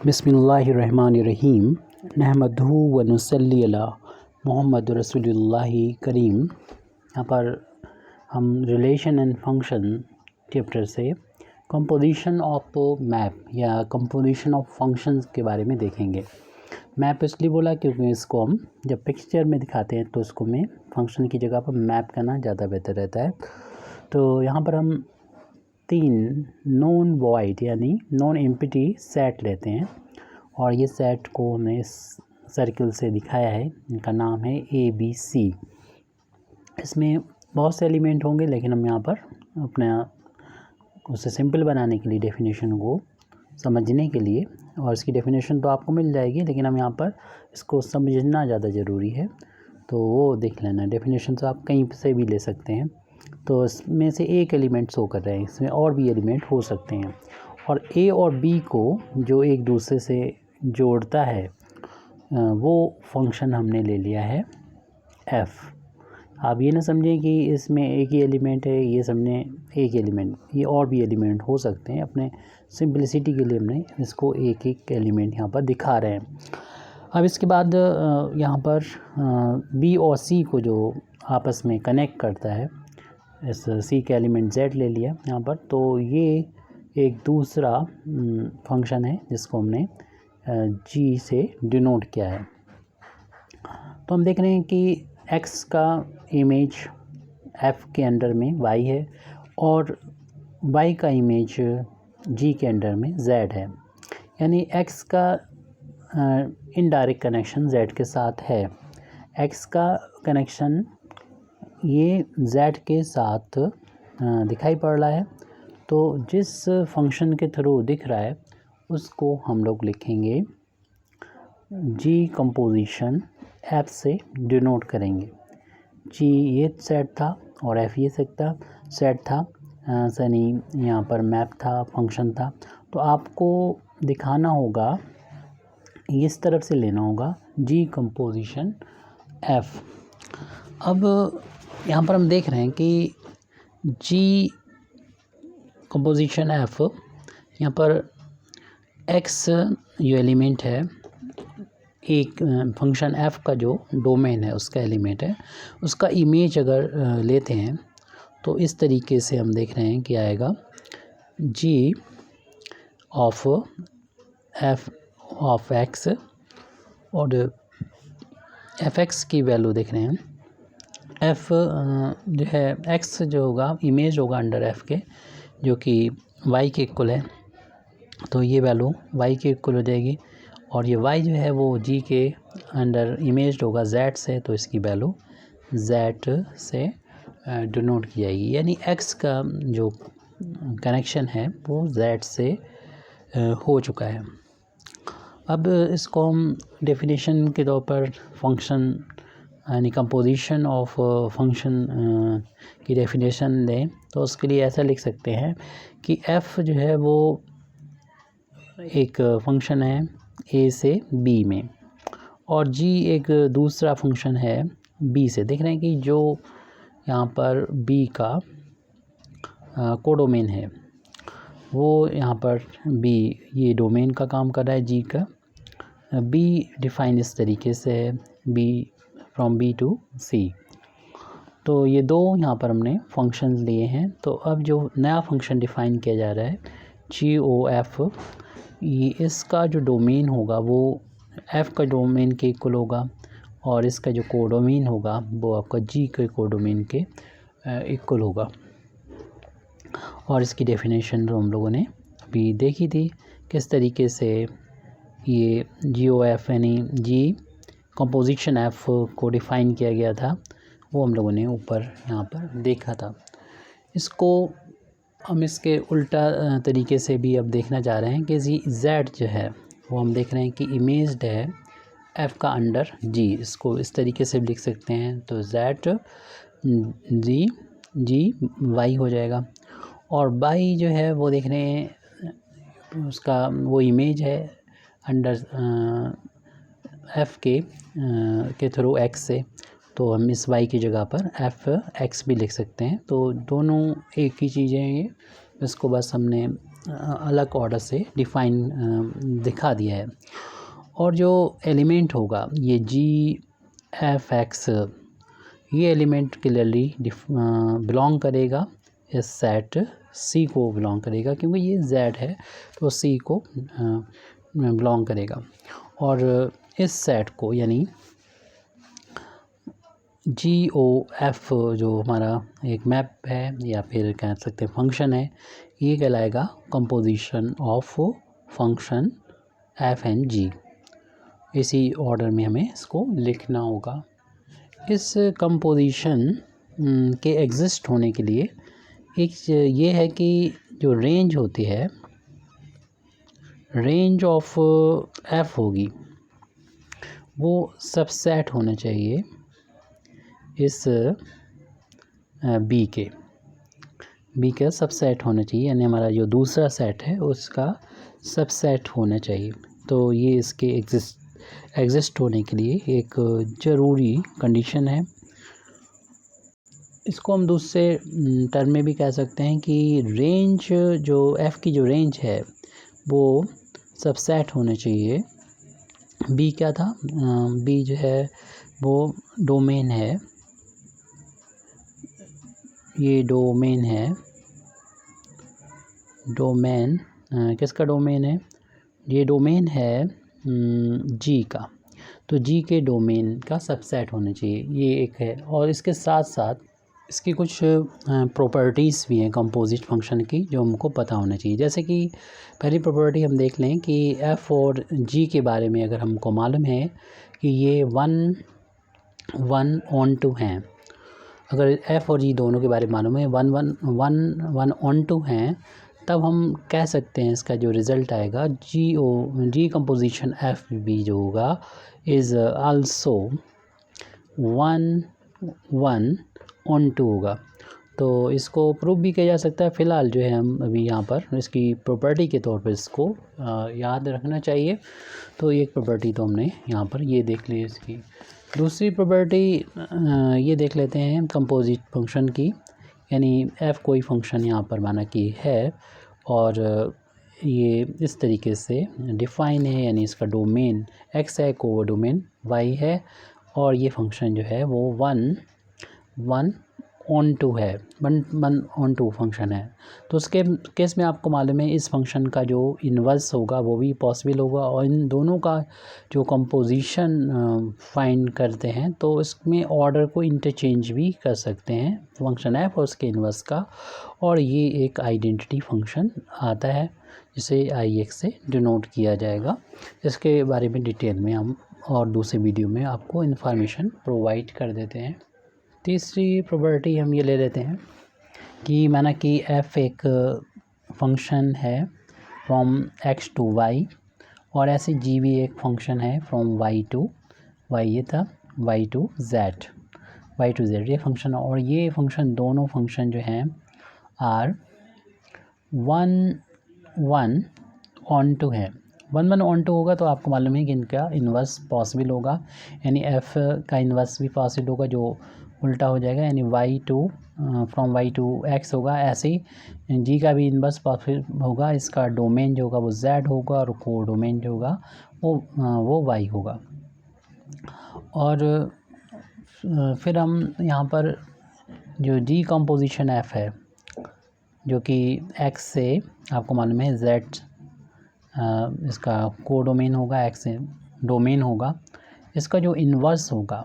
बिस्मिल्लाहिर्रहमानिर्रहीम नहमदहू व नुसल्ली अला मोहम्मद रसूलुल्लाहि करीम। यहाँ पर हम रिलेशन एंड फंक्शन चैप्टर से कंपोजिशन ऑफ मैप या कंपोजिशन ऑफ फंक्शंस के बारे में देखेंगे। मैप इसलिए बोला क्योंकि इसको हम जब पिक्चर में दिखाते हैं तो उसको में फंक्शन की जगह पर मैप करना ज़्यादा बेहतर रहता है। तो यहाँ पर हम 3 नॉन वॉइड यानी नॉन एम्प्टी सेट लेते हैं और ये सेट को हमने इस सर्कल से दिखाया है। इनका नाम है ABC। इसमें बहुत से एलिमेंट होंगे लेकिन हम यहाँ पर अपना उसे सिंपल बनाने के लिए डेफिनेशन को समझने के लिए, और इसकी डेफिनेशन तो आपको मिल जाएगी लेकिन हम यहाँ पर इसको समझना ज़्यादा ज़रूरी है तो वो देख लेना। डेफिनेशन तो आप कहीं से भी ले सकते हैं। तो इसमें से एक एलिमेंट शो कर रहे हैं, इसमें और भी एलिमेंट हो सकते हैं और A और B को जो एक दूसरे से जोड़ता है वो फंक्शन हमने ले लिया है F। आप ये ना समझें कि इसमें एक ही एलिमेंट है, ये समझे एक एलिमेंट, ये और भी एलिमेंट हो सकते हैं। अपने सिंपलिसिटी के लिए हमने इसको एक एक एलिमेंट यहाँ पर दिखा रहे हैं। अब इसके बाद यहाँ पर B और C को जो आपस में कनेक्ट करता है, इस C का एलिमेंट Z ले लिया यहाँ पर, तो ये एक दूसरा फंक्शन है जिसको हमने G से डिनोट किया है। तो हम देख रहे हैं कि X का इमेज F के अंडर में Y है और Y का इमेज G के अंडर में Z है, यानी X का इनडायरेक्ट कनेक्शन Z के साथ है। X का कनेक्शन ये Z के साथ दिखाई पड़ रहा है, तो जिस फंक्शन के थ्रू दिख रहा है उसको हम लोग लिखेंगे G कंपोजिशन F से डिनोट करेंगे। G ये सेट था और F ये सेट था, यानी यहाँ पर मैप था, फंक्शन था। तो आपको दिखाना होगा, इस तरफ से लेना होगा G कंपोजिशन F। अब यहाँ पर हम देख रहे हैं कि G कंपोजिशन F, यहाँ पर X जो एलिमेंट है, एक फंक्शन F का जो डोमेन है उसका एलिमेंट है, उसका इमेज अगर लेते हैं तो इस तरीके से हम देख रहे हैं कि आएगा G of F of X, और Fx की वैल्यू देख रहे हैं। F जो है X जो होगा इमेज होगा अंडर F के, जो कि Y के इक्वल है, तो ये वैल्यू Y के इक्वल हो जाएगी। और ये Y जो है वो G के अंडर इमेज होगा Z से, तो इसकी वैल्यू Z से डिनोट की जाएगी, यानी X का जो कनेक्शन है वो Z से हो चुका है। अब इसको हम डेफिनेशन के तौर पर फंक्शन यानी कंपोजिशन ऑफ फंक्शन की डेफिनेशन दें तो उसके लिए ऐसा लिख सकते हैं कि F जो है वो एक फंक्शन है A से B में, और G एक दूसरा फंक्शन है B से। देख रहे हैं कि जो यहाँ पर B का कोडोमेन है वो यहाँ पर B ये डोमेन का काम कर रहा है G का। B डिफाइन इस तरीके से है, B from B to C। तो ये दो यहाँ पर हमने फंक्शन लिए हैं। तो अब जो नया फंक्शन डिफाइन किया जा रहा है GOF, ये इसका जो डोमेन होगा वो F का डोमेन के इक्वल होगा और इसका जो कोडोमेन होगा वो आपका G के कोडोमेन के इक्वल होगा। और इसकी डेफिनेशन जो हम लोगों ने अभी देखी थी, किस तरीके से ये GOF यानी G कंपोजिशन F को डिफ़ाइन किया गया था, वो हम लोगों ने ऊपर यहाँ पर देखा था। इसको हम इसके उल्टा तरीके से भी अब देखना चाह रहे हैं कि Z जो है वो हम देख रहे हैं कि इमेज्ड है F का अंडर G। इसको इस तरीके से भी लिख सकते हैं, तो Z G Y हो जाएगा। और Y जो है वो देख रहे हैं उसका वो इमेज है अंडर F के थ्रू X से, तो हम इस Y की जगह पर FX भी लिख सकते हैं। तो दोनों एक ही चीज़ें हैं ये, इसको बस हमने अलग ऑर्डर से डिफाइन दिखा दिया है। और जो एलिमेंट होगा ये GFX, ये एलिमेंट क्लियरली बिलोंग करेगा इस सेट C को बिलोंग करेगा, क्योंकि ये Z है तो C को बिलोंग करेगा। और इस सेट को यानी GOF जो हमारा एक मैप है या फिर कह सकते हैं फंक्शन है, ये कहलाएगा composition of function F and G। इसी ऑर्डर में हमें इसको लिखना होगा। इस कंपोजिशन के एग्जिस्ट होने के लिए एक ये है कि जो रेंज होती है, रेंज ऑफ F होगी वो सबसेट होना चाहिए इस B का सबसेट होना चाहिए, यानी हमारा जो दूसरा सेट है उसका सबसेट होना चाहिए। तो ये इसके एग्जिस्ट होने के लिए एक ज़रूरी कंडीशन है। इसको हम दूसरे टर्म में भी कह सकते हैं कि रेंज जो F की जो रेंज है वो सबसेट होना चाहिए। B क्या था, B जो है वो डोमेन है, ये डोमेन है। डोमेन किसका डोमेन है, ये डोमेन है G का। तो G के डोमेन का सबसेट होना चाहिए, ये एक है। और इसके साथ साथ इसकी कुछ प्रॉपर्टीज़ भी हैं कंपोजिट फंक्शन की जो हमको पता होना चाहिए। जैसे कि पहली प्रॉपर्टी हम देख लें कि F और G के बारे में अगर हमको मालूम है कि ये 1 ऑन टू हैं, अगर F और G दोनों के बारे में मालूम है 1 ऑन टू हैं, तब हम कह सकते हैं इसका जो रिज़ल्ट आएगा G कंपोजिशन FB जो होगा इज़ आल्सो 1 ऑन टू होगा। तो इसको प्रूव भी किया जा सकता है। फ़िलहाल जो है हम अभी यहाँ पर इसकी प्रॉपर्टी के तौर पर इसको याद रखना चाहिए। तो एक प्रॉपर्टी तो हमने यहाँ पर ये देख ली इसकी। दूसरी प्रॉपर्टी ये देख लेते हैं कंपोजिट फंक्शन की, यानी F कोई फंक्शन यहाँ पर माना कि है और ये इस तरीके से डिफ़ाइन है, यानी इसका डोमेन X है, को डोमेन Y है और ये फंक्शन जो है वो 1 ऑन टू है, 1 ऑन टू फंक्शन है। तो उसके केस में आपको मालूम है इस फंक्शन का जो इन्वर्स होगा वो भी पॉसिबल होगा, और इन दोनों का जो कंपोजिशन फाइंड करते हैं तो इसमें ऑर्डर को इंटरचेंज भी कर सकते हैं फंक्शन F और उसके इन्वर्स का। और ये एक आइडेंटिटी फंक्शन आता है जिसे IX से डिनोट किया जाएगा। इसके बारे में डिटेल में हम और दूसरे वीडियो में आपको इन्फॉर्मेशन प्रोवाइड कर देते हैं। तीसरी प्रॉपर्टी हम ये ले लेते हैं कि माना कि F एक फंक्शन है फ्रॉम X टू Y, और ऐसे G भी एक फंक्शन है फ्रॉम Y टू Y, ये था Y टू Z ये फंक्शन। और ये फंक्शन दोनों फंक्शन जो हैं आर 1 ऑन टू है। 1 ऑन टू होगा तो आपको मालूम है कि इनका इन्वर्स पॉसिबल होगा, यानी F का इन्वर्स भी पॉसिबल होगा जो उल्टा हो जाएगा, यानी फ्रॉम Y टू X होगा। ऐसे ही G का भी इन्वर्स पॉसिबल होगा, इसका डोमेन जो होगा वो Z होगा और को डोमेन जो होगा वो Y होगा। और फिर हम यहाँ पर जो G कंपोजिशन F है जो कि X से आपको मालूम है Z इसका को डोमेन होगा, X से डोमेन होगा। इसका जो इन्वर्स होगा,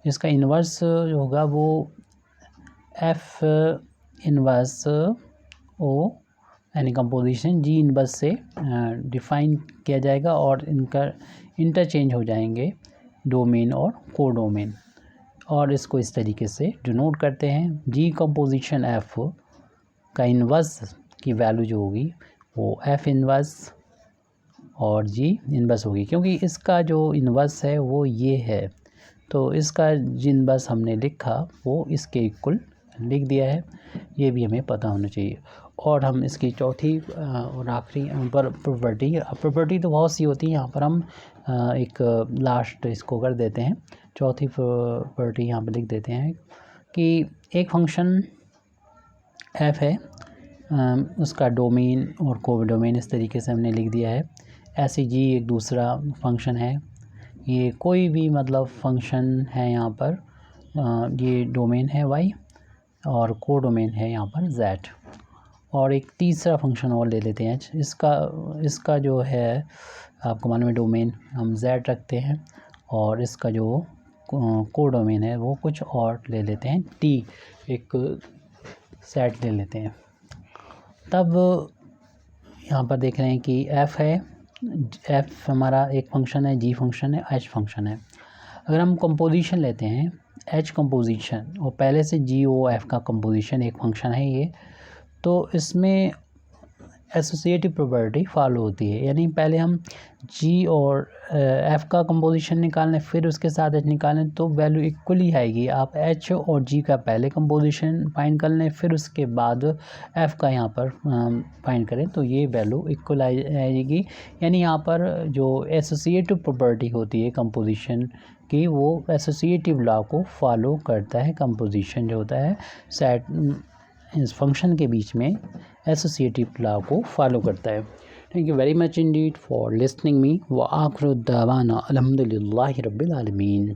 इसका इन्वर्स जो होगा वो F इन्वर्स O यानी कंपोजिशन G इन्वर्स से डिफ़ाइन किया जाएगा और इनका इंटरचेंज हो जाएंगे डोमेन और को डोमेन, और इसको इस तरीके से डिनोट करते हैं। G कंपोजिशन F का इन्वर्स की वैल्यू जो होगी वो F इन्वर्स और G इन्वर्स होगी, क्योंकि इसका जो इन्वर्स है वो ये है तो इसका जिन बस हमने लिखा वो इसके इक्वल लिख दिया है, ये भी हमें पता होना चाहिए। और हम इसकी चौथी और आखिरी प्रॉपर्टी तो बहुत सी होती है, यहाँ पर हम एक लास्ट इसको कर देते हैं। चौथी प्रॉपर्टी यहाँ पर लिख देते हैं कि एक फंक्शन F है उसका डोमेन और को डोमेन इस तरीके से हमने लिख दिया है। ऐसे जी एक दूसरा फंक्शन है, ये कोई भी मतलब फंक्शन है यहाँ पर, ये डोमेन है y और को डोमेन है यहाँ पर z। और एक तीसरा फंक्शन और ले लेते हैं h, इसका जो है आपको मालूम है डोमेन हम z रखते हैं और इसका जो को डोमेन है वो कुछ और ले लेते हैं t, एक सेट ले लेते हैं। तब यहाँ पर देख रहे हैं कि f है, f हमारा एक फंक्शन है, g फंक्शन है, h फंक्शन है। अगर हम कंपोजिशन लेते हैं h कंपोजिशन और पहले से g o f का कंपोजिशन एक फंक्शन है ये, तो इसमें एसोसिएटिव प्रॉपर्टी फॉलो होती है। यानी पहले हम g और f का कंपोजिशन निकालें, फिर उसके साथ h निकालें तो वैल्यू इक्वली आएगी। आप h और g का पहले कंपोजिशन फाइंड कर लें, फिर उसके बाद f का यहाँ पर फाइंड करें तो ये वैल्यू इक्वल आएगी। यानी यहाँ पर जो एसोसिएटिव प्रॉपर्टी होती है कंपोजिशन की, वो एसोसिएटिव लॉ को फॉलो करता है। कंपोजिशन जो होता है सेट इस फंक्शन के बीच में एसोसिएटिव लॉ को फॉलो करता है। Thank you very much Indeed for listening me व आखिर दावाना अल्हम्दुलिल्लाहि रब्बिल आलमीन।